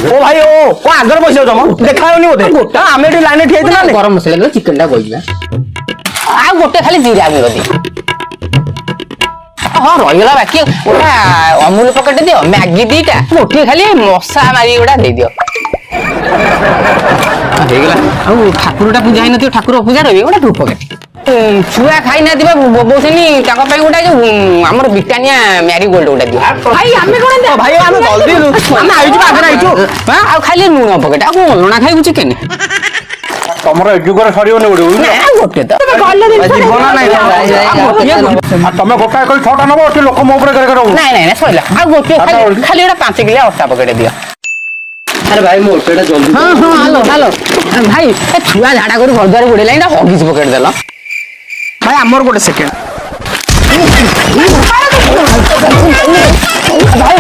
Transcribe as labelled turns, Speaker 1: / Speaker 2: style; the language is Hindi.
Speaker 1: ओ भाई ओ को आगर बसियो जमा देखायोनी बोते आमे एठी लाइन ठिया ना
Speaker 2: गरम मसला के चिकन टा बोइबा आ गोटे खाली जीरा गुंड दे हां रहिला बाकी ओटा अमूल पकेट दियो मैगी दीटा गोटे खाली मसा मारी ओटा दे दियो हेगला आ ठाकुरटा पूजा हिन ठाकुर पूजा रही ओटा धूप पकेट छुआ खाई ना दिबा बोसनी ताका पई गोटा जो हमर ब्रिटानिया मैरी गोल्ड गोटा दियो भाई हमें कोन दे
Speaker 1: भाई आमे जल्दी आमे आइछु आगे आइछु
Speaker 2: हां आ खाली लूण पकेट आ लूणा खाइबु चिकन
Speaker 1: तमरो एजुकर सरियोनी ओडी
Speaker 2: ना गोटे तो
Speaker 1: जीवन नाही तमे गोटा कल छोटा नबो ओटी लोक मो ऊपर करे रहू
Speaker 2: नहीं नहीं सइला आ गोटे खाली ओटा 5 किलो अटा पकेट दियो
Speaker 1: अरे भाई मोटेटा जल्दी
Speaker 2: हां हां हेलो हेलो भाई ए छुआ झाडा करू घर द्वार बुडे लाइन हॉगीज पकेट देला
Speaker 1: भाई हमर गोटे सेकंड भाई